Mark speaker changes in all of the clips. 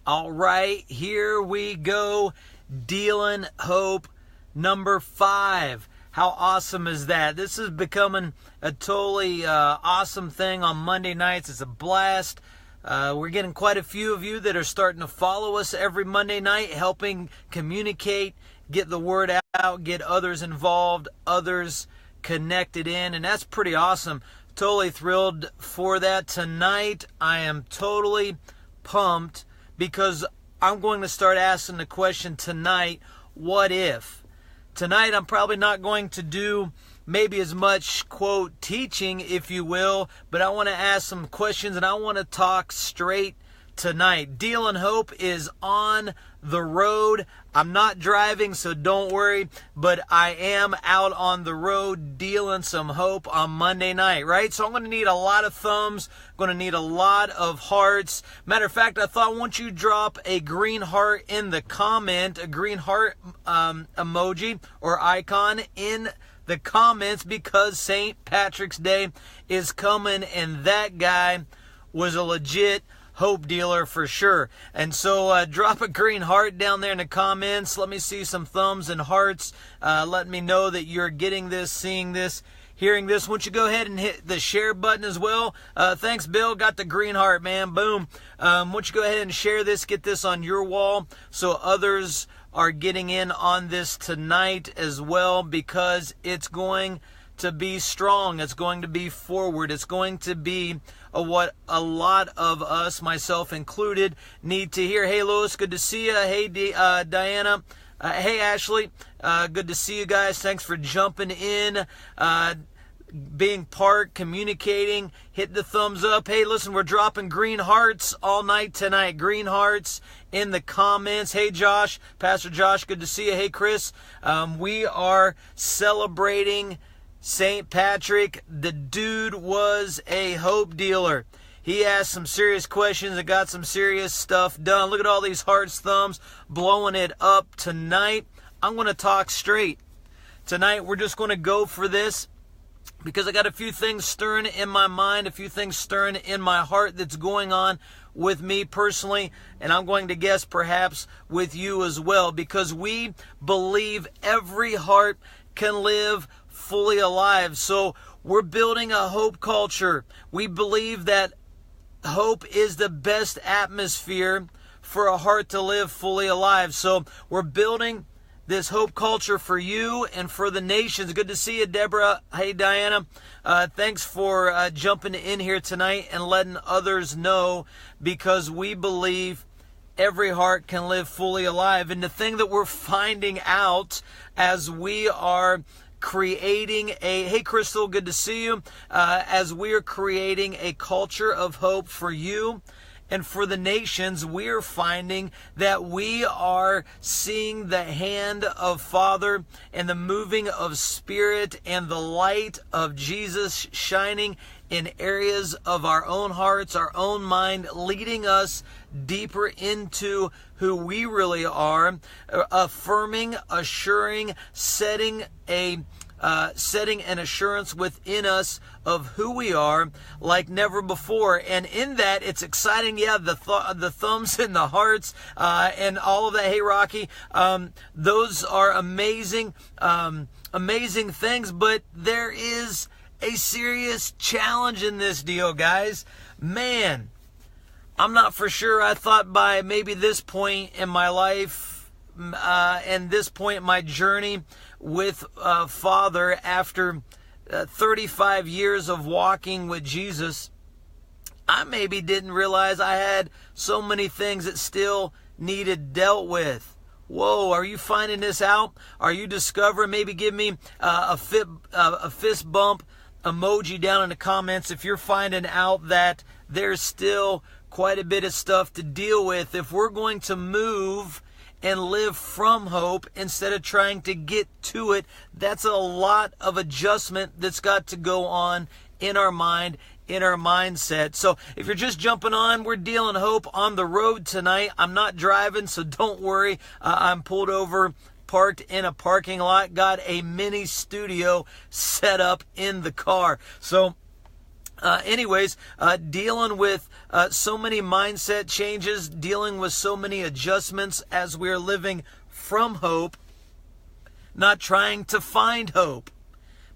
Speaker 1: All right, here we go. Dealin Hope number 5. How awesome is that? This is becoming a totally awesome thing on Monday nights. It's a blast. We're getting quite a few of you that are starting to follow us every Monday night, helping communicate, get the word out, get others involved, others connected in, and that's pretty awesome. Totally thrilled for that. Tonight, I am totally pumped because I'm going to start asking the question tonight, what if? Tonight, I'm probably not going to do maybe as much, quote, teaching, if you will, but I want to ask some questions and I want to talk straight tonight. Dealin Hope is on the road. I'm not driving, so don't worry, but I am out on the road dealing some hope on Monday night, right? So I'm going to need a lot of thumbs, going to need a lot of hearts. Matter of fact, I thought once you drop a green heart in the comment, a green heart emoji or icon in the comments, because St. Patrick's Day is coming and that guy was a legit hope dealer for sure. And so drop a green heart down there in the comments. Let me see some thumbs and hearts. Let me know that you're getting this, seeing this, hearing this. Why don't you go ahead and hit the share button as well. Thanks, Bill. Got the green heart, man. Boom. Why don't you go ahead and share this, get this on your wall so others are getting in on this tonight as well, because it's going to be strong. It's going to be forward. It's going to be what a lot of us, myself included, need to hear. Hey, Lois, good to see you. Hey, Diana. Hey, Ashley. Good to see you guys. Thanks for jumping in, being part, communicating. Hit the thumbs up. Hey, listen, we're dropping green hearts all night tonight. Green hearts in the comments. Hey, Josh. Pastor Josh, good to see you. Hey, Chris. We are celebrating St. Patrick. The dude was a hope dealer. He asked some serious questions and got some serious stuff done. Look at all these hearts, thumbs, blowing it up tonight. I'm going to talk straight. Tonight, we're just going to go for this because I got a few things stirring in my mind, a few things stirring in my heart that's going on with me personally, and I'm going to guess perhaps with you as well, because we believe every heart can live fully alive. So we're building a hope culture. We believe that hope is the best atmosphere for a heart to live fully alive. So we're building this hope culture for you and for the nations. Good to see you, Deborah. Hey, Diana. Thanks for jumping in here tonight and letting others know, because we believe every heart can live fully alive. And the thing that we're finding out as we are creating hey, Crystal, good to see you, as we are creating a culture of hope for you and for the nations, we are finding that we are seeing the hand of Father and the moving of Spirit and the light of Jesus shining in areas of our own hearts, our own mind, leading us deeper into who we really are, affirming, assuring, setting an assurance within us of who we are like never before. And in that, it's exciting. Yeah, the thumbs and the hearts and all of that. Hey, Rocky, those are amazing, amazing things. But there is a serious challenge in this deal, guys. Man, I'm not for sure. I thought by maybe this point in my life and this point in my journey with Father, after 35 years of walking with Jesus, I maybe didn't realize I had so many things that still needed dealt with. Whoa, are you finding this out? Are you discovering? Maybe give me a fist bump emoji down in the comments if you're finding out that there's still quite a bit of stuff to deal with. If we're going to move and live from hope instead of trying to get to it, that's a lot of adjustment that's got to go on in our mind, in our mindset. So if you're just jumping on, we're Dealin Hope on the road tonight. I'm not driving, so don't worry. I'm pulled over, parked in a parking lot, got a mini studio set up in the car. So Dealing with so many mindset changes, dealing with so many adjustments as we're living from hope, not trying to find hope.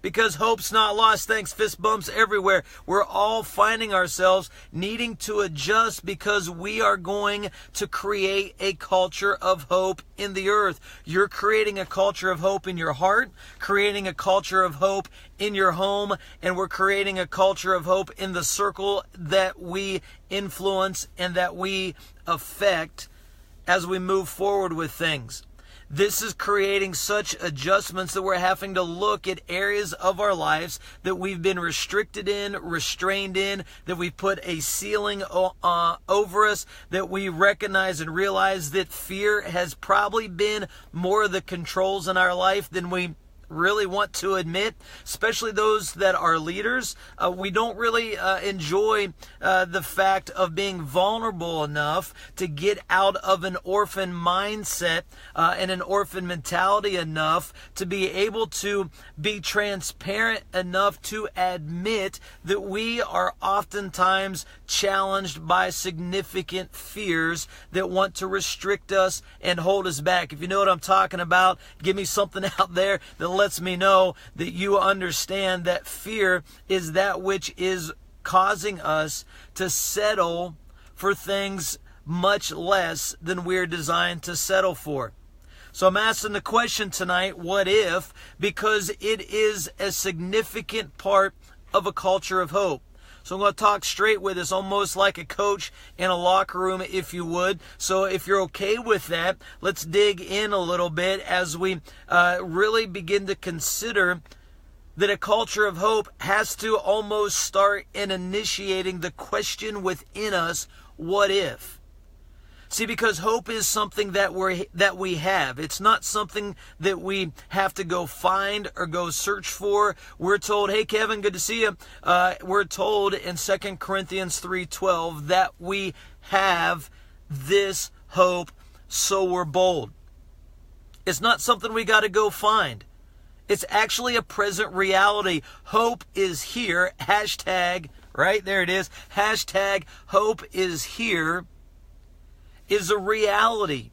Speaker 1: Because hope's not lost. Thanks, fist bumps everywhere. We're all finding ourselves needing to adjust because we are going to create a culture of hope in the earth. You're creating a culture of hope in your heart, creating a culture of hope in your home, and we're creating a culture of hope in the circle that we influence and that we affect as we move forward with things. This is creating such adjustments that we're having to look at areas of our lives that we've been restricted in, restrained in, that we've put a ceiling over us, that we recognize and realize that fear has probably been more of the controls in our life than we really want to admit, especially those that are leaders. We don't really enjoy the fact of being vulnerable enough to get out of an orphan mindset and an orphan mentality enough to be able to be transparent enough to admit that we are oftentimes challenged by significant fears that want to restrict us and hold us back. If you know what I'm talking about, give me something out there that lets me know that you understand that fear is that which is causing us to settle for things much less than we're designed to settle for. So I'm asking the question tonight, what if? Because it is a significant part of a culture of hope. So I'm going to talk straight with us, almost like a coach in a locker room, if you would. So if you're okay with that, let's dig in a little bit as we really begin to consider that a culture of hope has to almost start in initiating the question within us, what if? See, because hope is something that we have. It's not something that we have to go find or go search for. We're told, hey, Kevin, good to see you. We're told in 2 Corinthians 3:12 that we have this hope, so we're bold. It's not something we got to go find. It's actually a present reality. Hope is here. Hashtag, right there it is. Hashtag hope is here. Is a reality.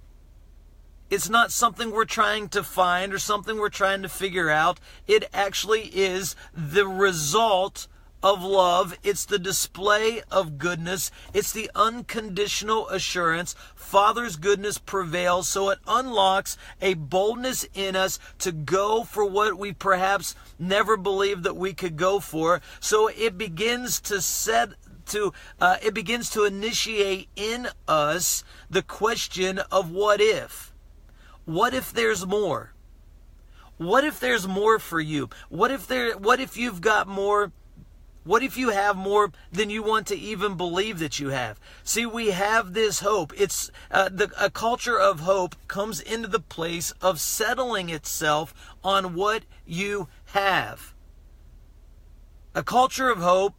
Speaker 1: It's not something we're trying to find or something we're trying to figure out. It actually is the result of love. It's the display of goodness. It's the unconditional assurance. Father's goodness prevails, so it unlocks a boldness in us to go for what we perhaps never believed that we could go for. So it begins to it begins to initiate in us the question of what if? What if there's more? What if there's more for you? What if you've got more? What if you have more than you want to even believe that you have? See, we have this hope. It's a culture of hope comes into the place of settling itself on what you have. A culture of hope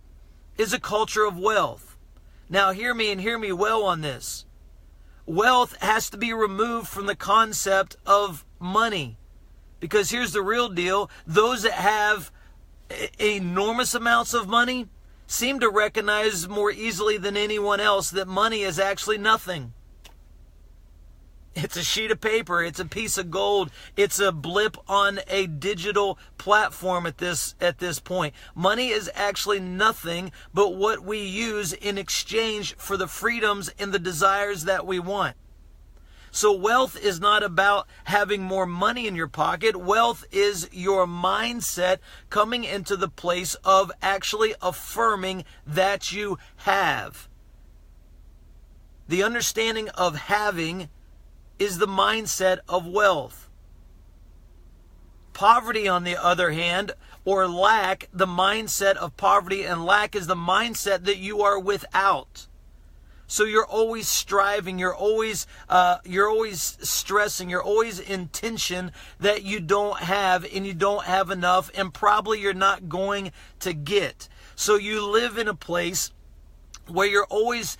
Speaker 1: is a culture of wealth. Now hear me and hear me well on this. Wealth has to be removed from the concept of money. Because here's the real deal. Those that have enormous amounts of money seem to recognize more easily than anyone else that money is actually nothing. It's a sheet of paper. It's a piece of gold. It's a blip on a digital platform at this point. Money is actually nothing but what we use in exchange for the freedoms and the desires that we want. So wealth is not about having more money in your pocket. Wealth is your mindset coming into the place of actually affirming that you have. The understanding of having is the mindset of wealth. Poverty, on the other hand, or lack, the mindset of poverty and lack is the mindset that you are without. So you're always striving, you're always stressing, you're always in tension that you don't have and you don't have enough and probably you're not going to get. So you live in a place where you're always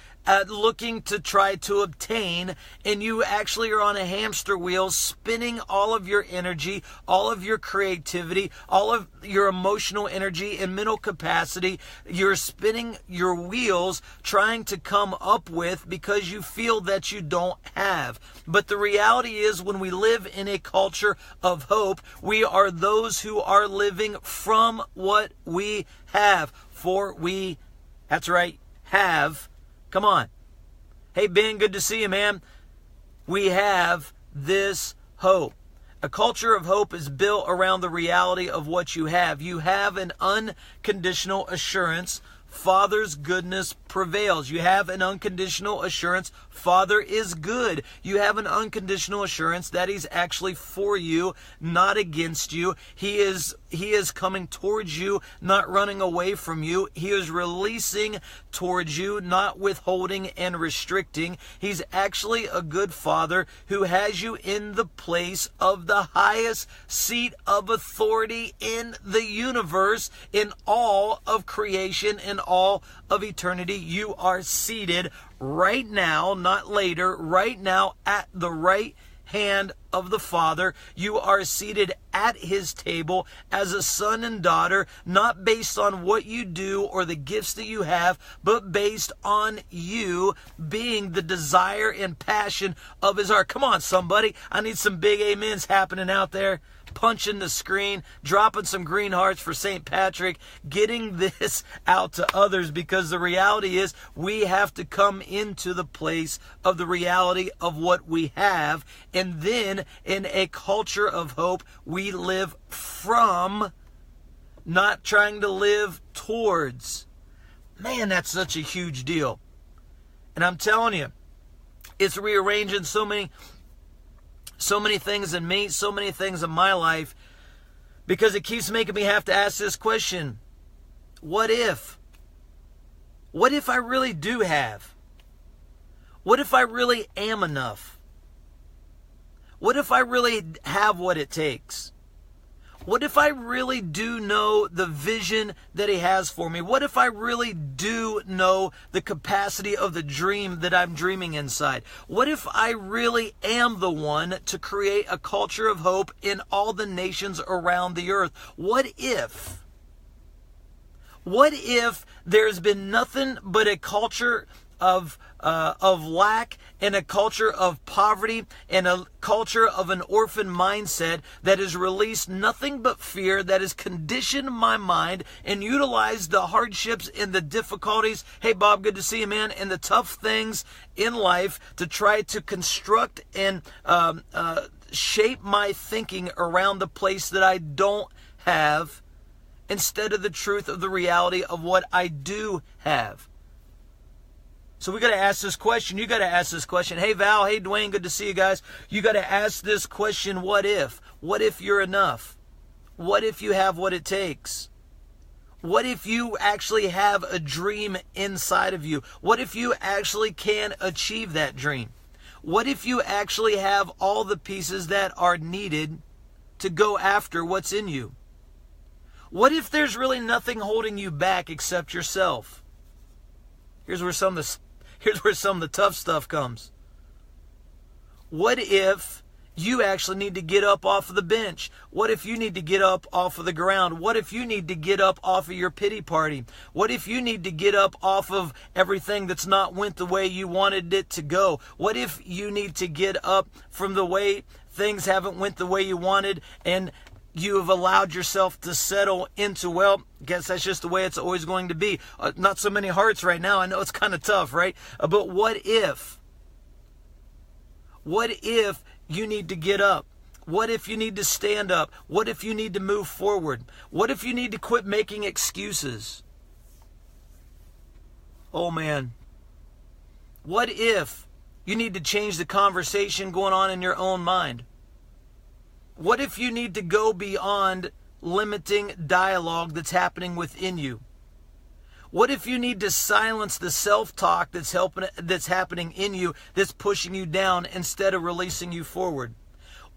Speaker 1: looking to try to obtain, and you actually are on a hamster wheel, spinning all of your energy, all of your creativity, all of your emotional energy and mental capacity. You're spinning your wheels trying to come up with because you feel that you don't have. But the reality is, when we live in a culture of hope, we are those who are living from what we have. For we, that's right, have. Come on. Hey, Ben, good to see you, man. We have this hope. A culture of hope is built around the reality of what you have. You have an unconditional assurance. Father's goodness prevails. You have an unconditional assurance. Father is good. You have an unconditional assurance that He's actually for you, not against you. He is coming towards you, not running away from you. He is releasing towards you, not withholding and restricting. He's actually a good Father who has you in the place of the highest seat of authority in the universe, in all of creation, in all of eternity. You are seated right now, not later, right now at the right hand of the Father. You are seated at His table as a son and daughter, not based on what you do or the gifts that you have, but based on you being the desire and passion of His heart. Come on, somebody. I need some big amens happening out there. Punching the screen, dropping some green hearts for St. Patrick, getting this out to others, because the reality is we have to come into the place of the reality of what we have. And then in a culture of hope, we live from, not trying to live towards. Man, that's such a huge deal. And I'm telling you, it's rearranging so many things in me, so many things in my life, because it keeps making me have to ask this question. What if? What if I really do have? What if I really am enough? What if I really have what it takes? What if I really do know the vision that He has for me? What if I really do know the capacity of the dream that I'm dreaming inside? What if I really am the one to create a culture of hope in all the nations around the earth? What if? What if there's been nothing but a culture of lack, and a culture of poverty, and a culture of an orphan mindset that has released nothing but fear, that has conditioned my mind and utilized the hardships and the difficulties, hey Bob, good to see you, man, and the tough things in life to try to construct and shape my thinking around the place that I don't have, instead of the truth of the reality of what I do have. So we got to ask this question. You got to ask this question. Hey, Val. Hey, Dwayne. Good to see you guys. You got to ask this question. What if? What if you're enough? What if you have what it takes? What if you actually have a dream inside of you? What if you actually can achieve that dream? What if you actually have all the pieces that are needed to go after what's in you? What if there's really nothing holding you back except yourself? Here's where some of the tough stuff comes. What if you actually need to get up off of the bench? What if you need to get up off of the ground? What if you need to get up off of your pity party? What if you need to get up off of everything that's not went the way you wanted it to go? What if you need to get up from the way things haven't went the way you wanted, and you have allowed yourself to settle into, well, guess that's just the way it's always going to be. Not so many hearts right now. I know it's kind of tough, right? But what if? What if you need to get up? What if you need to stand up? What if you need to move forward? What if you need to quit making excuses? Oh, man. What if you need to change the conversation going on in your own mind? What if you need to go beyond limiting dialogue that's happening within you? What if you need to silence the self-talk that's happening in you, that's pushing you down instead of releasing you forward?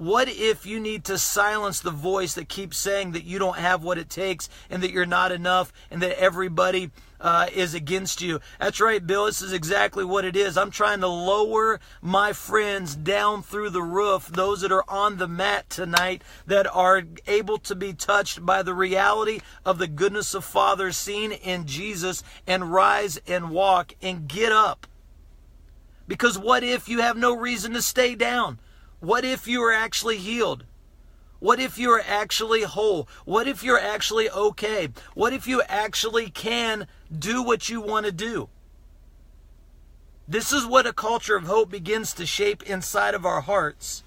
Speaker 1: What if you need to silence the voice that keeps saying that you don't have what it takes and that you're not enough and that everybody is against you? That's right, Bill. This is exactly what it is. I'm trying to lower my friends down through the roof, those that are on the mat tonight, that are able to be touched by the reality of the goodness of Father seen in Jesus, and rise and walk and get up. Because what if you have no reason to stay down? What if you are actually healed? What if you are actually whole? What if you're actually okay? What if you actually can do what you want to do? This is what a culture of hope begins to shape inside of our hearts.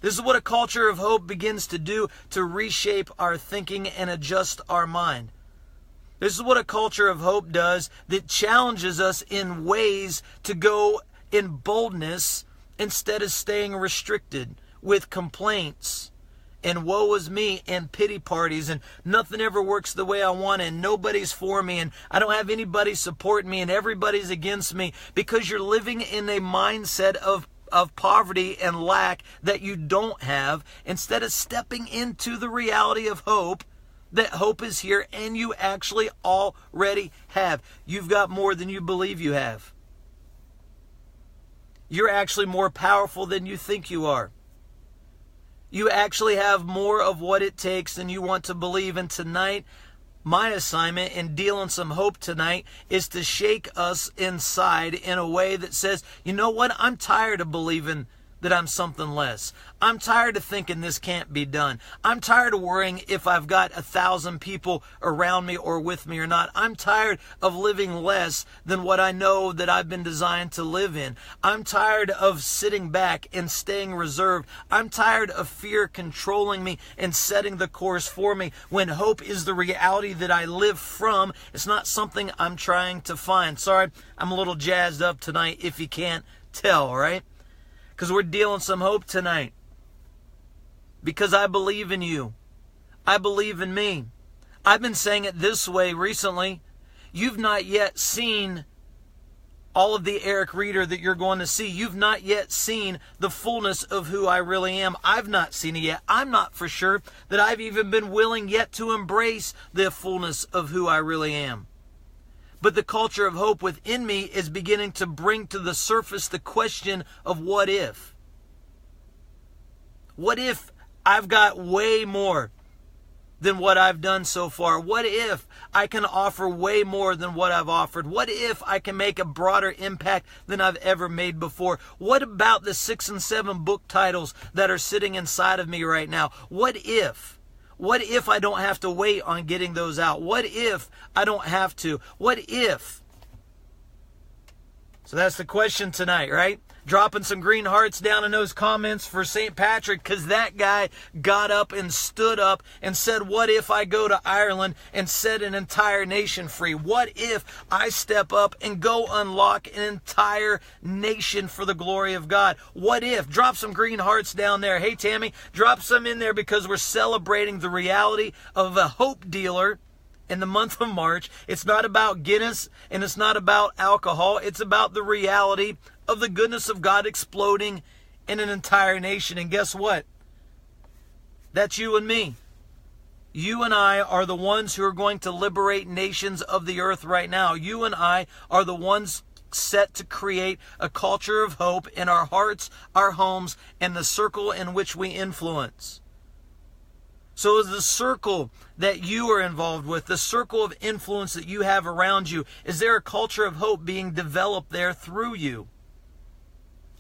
Speaker 1: This is what a culture of hope begins to do, to reshape our thinking and adjust our mind. This is what a culture of hope does, that challenges us in ways to go in boldness instead of staying restricted with complaints and woe is me and pity parties and nothing ever works the way I want and nobody's for me and I don't have anybody supporting me and everybody's against me, because you're living in a mindset of poverty and lack that you don't have, instead of stepping into the reality of hope, that hope is here and you actually already have. You've got more than you believe you have. You're actually more powerful than you think you are. You actually have more of what it takes than you want to believe. And tonight, my assignment in Dealing Some Hope tonight is to shake us inside in a way that says, you know what? I'm tired of believing that I'm something less. I'm tired of thinking this can't be done. I'm tired of worrying if I've got 1,000 people around me or with me or not. I'm tired of living less than what I know that I've been designed to live in. I'm tired of sitting back and staying reserved. I'm tired of fear controlling me and setting the course for me, when hope is the reality that I live from. It's not something I'm trying to find. Sorry, I'm a little jazzed up tonight if you can't tell, right? Because we're dealing some hope tonight. Because I believe in you. I believe in me. I've been saying it this way recently. You've not yet seen all of the Eric Reeder that you're going to see. You've not yet seen the fullness of who I really am. I've not seen it yet. I'm not for sure that I've even been willing yet to embrace the fullness of who I really am. But the culture of hope within me is beginning to bring to the surface the question of what if? What if I've got way more than what I've done so far? What if I can offer way more than what I've offered? What if I can make a broader impact than I've ever made before? What about the 6 and 7 book titles that are sitting inside of me right now? What if? What if I don't have to wait on getting those out? What if I don't have to? What if? So that's the question tonight, right? Dropping some green hearts down in those comments for St. Patrick, because that guy got up and stood up and said, what if I go to Ireland and set an entire nation free? What if I step up and go unlock an entire nation for the glory of God? What if? Drop some green hearts down there. Hey, Tammy, drop some in there, because we're celebrating the reality of a hope dealer in the month of March. It's not about Guinness and it's not about alcohol. It's about the reality of the goodness of God exploding in an entire nation. And guess what? That's you and me. You and I are the ones who are going to liberate nations of the earth right now. You and I are the ones set to create a culture of hope in our hearts, our homes, and the circle in which we influence. So is the circle that you are involved with, the circle of influence that you have around you, is there a culture of hope being developed there through you?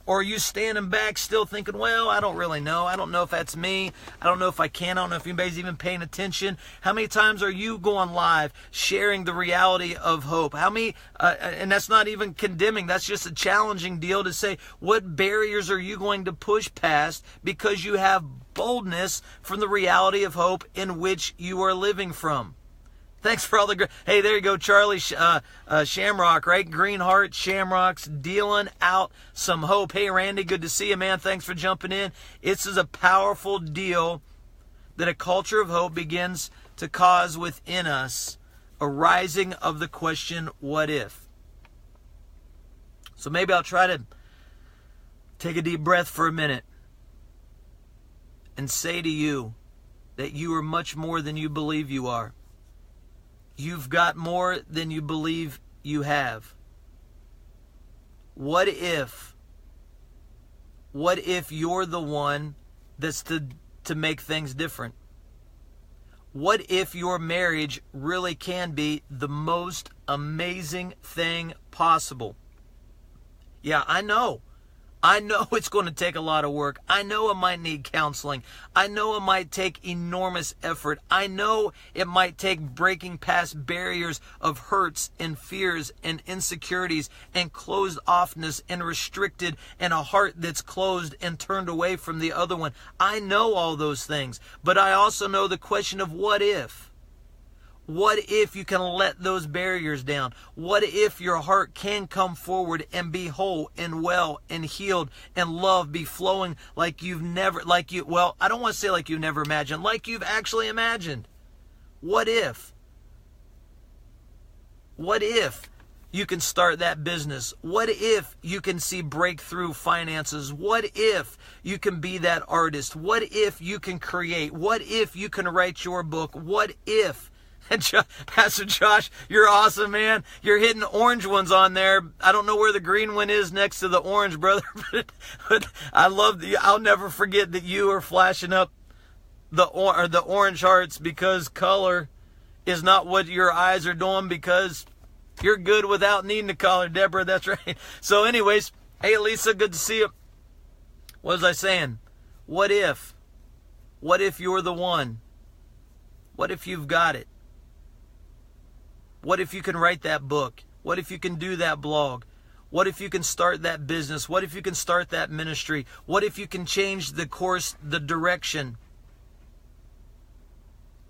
Speaker 1: Or are you standing back still thinking, well, I don't really know. I don't know if that's me. I don't know if I can. I don't know if anybody's even paying attention. How many times are you going live sharing the reality of hope? How many, and that's not even condemning. That's just a challenging deal to say, what barriers are you going to push past because you have boldness from the reality of hope in which you are living from? Thanks for all the... Hey, there you go, Charlie Shamrock, right? Green Heart, Shamrocks, dealing out some hope. Hey, Randy, good to see you, man. Thanks for jumping in. This is a powerful deal that a culture of hope begins to cause within us a rising of the question, what if? So maybe I'll try to take a deep breath for a minute. and say to you that you are much more than you believe you are. You've got more than you believe you have. What if you're the one that's to make things different? What if your marriage really can be the most amazing thing possible? Yeah, I know it's going to take a lot of work. I know it might need counseling. I know it might take enormous effort. I know it might take breaking past barriers of hurts and fears and insecurities and closed offness and restricted and a heart that's closed and turned away from the other one. I know all those things, but I also know the question of what if? What if you can let those barriers down? What if your heart can come forward and be whole and well and healed and love be flowing like you've never, I don't want to say like you've never imagined, like you've actually imagined? What if? What if you can start that business? What if you can see breakthrough finances? What if you can be that artist? What if you can create? What if you can write your book? What if? And Pastor Josh, you're awesome, man. You're hitting orange ones on there. I don't know where the green one is next to the orange, brother. But I love I'll never forget that you are flashing up the orange hearts, because color is not what your eyes are doing, because you're good without needing the color, Deborah. That's right. So anyways, hey, Lisa, good to see you. What was I saying? What if? What if you're the one? What if you've got it? What if you can write that book? What if you can do that blog? What if you can start that business? What if you can start that ministry? What if you can change the course, the direction?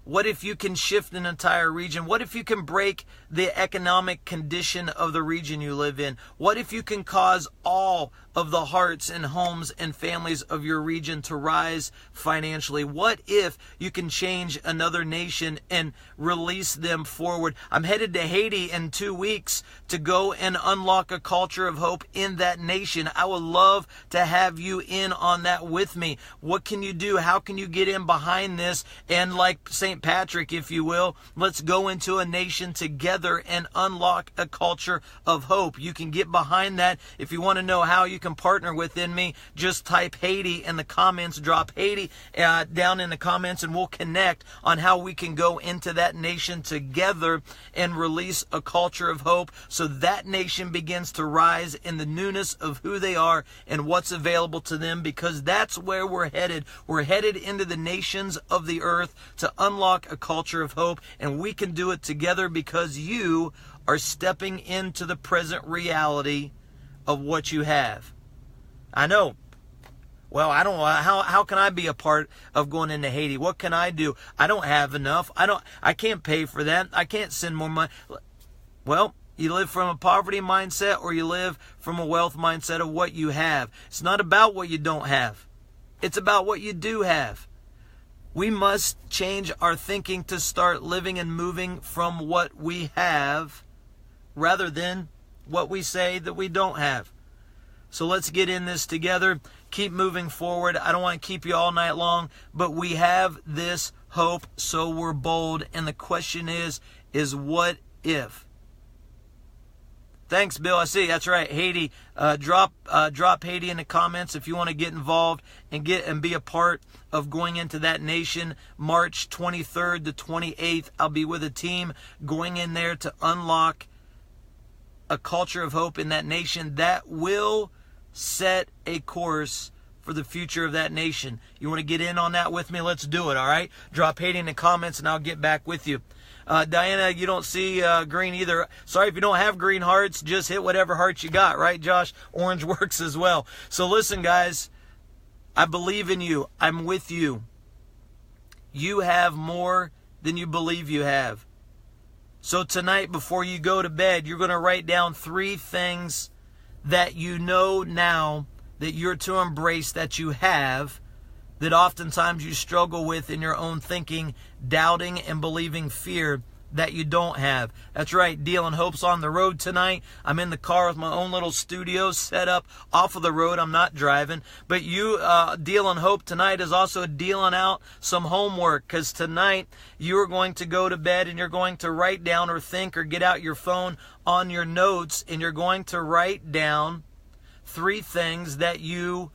Speaker 1: What if you can shift an entire region? What if you can break the economic condition of the region you live in? What if you can cause all of the hearts and homes and families of your region to rise financially? What if you can change another nation and release them forward? I'm headed to Haiti in 2 weeks to go and unlock a culture of hope in that nation. I would love to have you in on that with me. What can you do? How can you get in behind this? And like St. Patrick, if you will, let's go into a nation together and unlock a culture of hope. You can get behind that. If you want to know how you can partner within me, just type Haiti in the comments, drop Haiti down in the comments, and we'll connect on how we can go into that nation together and release a culture of hope so that nation begins to rise in the newness of who they are and what's available to them, because that's where we're headed. We're headed into the nations of the earth to unlock a culture of hope, and we can do it together because you are stepping into the present reality of what you have. I know. Well, I don't know. How can I be a part of going into Haiti? What can I do? I don't have enough. I can't pay for that. I can't send more money. Well, you live from a poverty mindset or you live from a wealth mindset of what you have. It's not about what you don't have. It's about what you do have. We must change our thinking to start living and moving from what we have rather than what we say that we don't have. So let's get in this together. Keep moving forward. I don't want to keep you all night long, but we have this hope, so we're bold. And the question is what if? Thanks, Bill. I see. That's right. Haiti. Drop Haiti in the comments if you want to get involved and be a part of going into that nation. March 23rd to 28th, I'll be with a team going in there to unlock a culture of hope in that nation that will set a course for the future of that nation. You want to get in on that with me? Let's do it, all right? Drop Haiti in the comments and I'll get back with you. Diana, you don't see green either. Sorry if you don't have green hearts. Just hit whatever hearts you got, right, Josh? Orange works as well. So listen, guys. I believe in you. I'm with you. You have more than you believe you have. So tonight, before you go to bed, you're going to write down 3 things that you know now that you're to embrace, that you have, that oftentimes you struggle with in your own thinking, doubting and believing fear that you don't have. That's right, Dealin Hope's on the road tonight. I'm in the car with my own little studio set up off of the road. I'm not driving. But you, Dealin Hope tonight is also dealing out some homework, because tonight you are going to go to bed and you're going to write down or think or get out your phone on your notes, and you're going to write down 3 things that you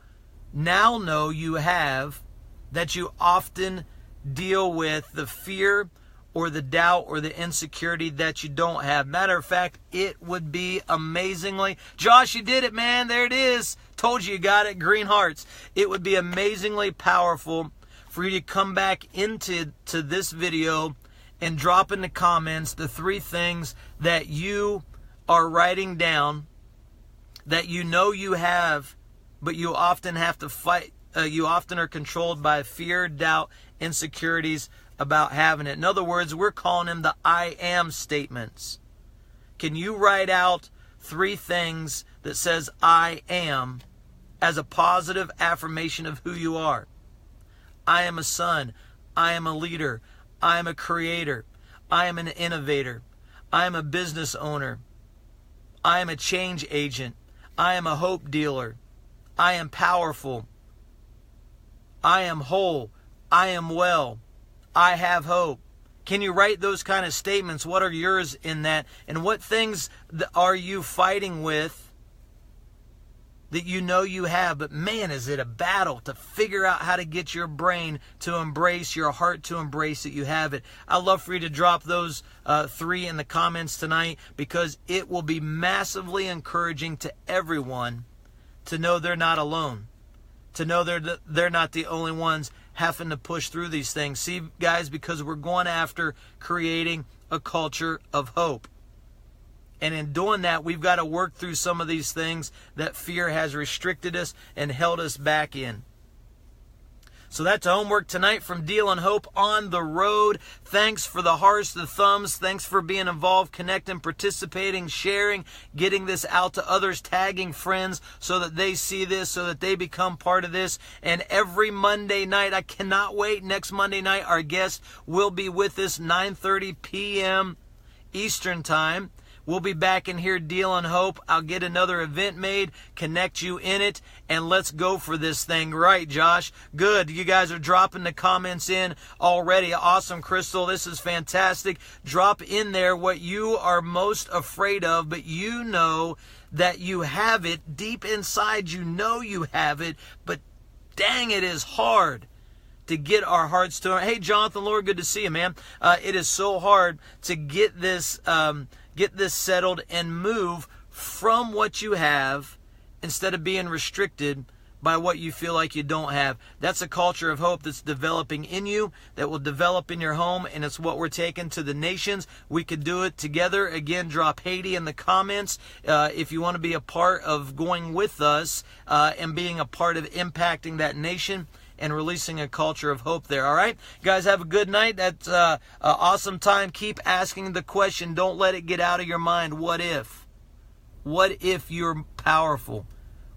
Speaker 1: now know you have that you often deal with, the fear or the doubt or the insecurity that you don't have. Matter of fact, it would be amazingly, Josh, you did it, man. There it is. Told you got it. Green hearts. It would be amazingly powerful for you to come back into this video and drop in the comments the 3 things that you are writing down that you know you have, but you often have to fight. You often are controlled by fear, doubt, insecurities about having it. In other words, we're calling them the I am statements. Can you write out 3 things that says I am as a positive affirmation of who you are? I am a son. I am a leader. I am a creator. I am an innovator. I am a business owner. I am a change agent. I am a hope dealer. I am powerful. I am whole. I am well. I have hope. Can you write those kind of statements? What are yours in that? And what things are you fighting with that you know you have? But man, is it a battle to figure out how to get your brain to embrace, your heart to embrace that you have it. I'd love for you to drop those 3 in the comments tonight, because it will be massively encouraging to everyone to know they're not alone, to know they're not the only ones having to push through these things. See, guys, because we're going after creating a culture of hope. And in doing that, we've got to work through some of these things that fear has restricted us and held us back in. So that's homework tonight from Dealin Hope on the road. Thanks for the hearts, the thumbs. Thanks for being involved, connecting, participating, sharing, getting this out to others, tagging friends so that they see this, so that they become part of this. And every Monday night, I cannot wait. Next Monday night, our guest will be with us, 9:30 p.m. Eastern Time. We'll be back in here, Dealin Hope. I'll get another event made, connect you in it, and let's go for this thing. Right, Josh? Good. You guys are dropping the comments in already. Awesome, Crystal. This is fantastic. Drop in there what you are most afraid of, but you know that you have it deep inside. You know you have it, but dang, it is hard to get our hearts to it. Hey, Jonathan, Lord, good to see you, man. It is so hard to get this settled and move from what you have instead of being restricted by what you feel like you don't have. That's a culture of hope that's developing in you, that will develop in your home, and it's what we're taking to the nations. We could do it together. Again, drop Haiti in the comments if you want to be a part of going with us and being a part of impacting that nation and releasing a culture of hope there. All right, guys, have a good night. That's an awesome time. Keep asking the question. Don't let it get out of your mind. What if? What if you're powerful?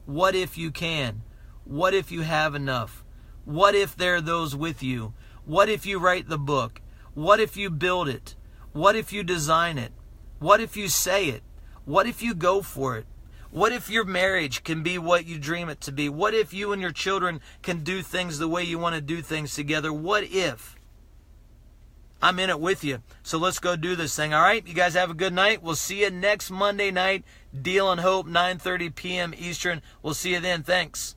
Speaker 1: What if you can? What if you have enough? What if there are those with you? What if you write the book? What if you build it? What if you design it? What if you say it? What if you go for it? What if your marriage can be what you dream it to be? What if you and your children can do things the way you want to do things together? What if? I'm in it with you. So let's go do this thing, all right? You guys have a good night. We'll see you next Monday night. Dealin Hope, 9:30 p.m. Eastern. We'll see you then. Thanks.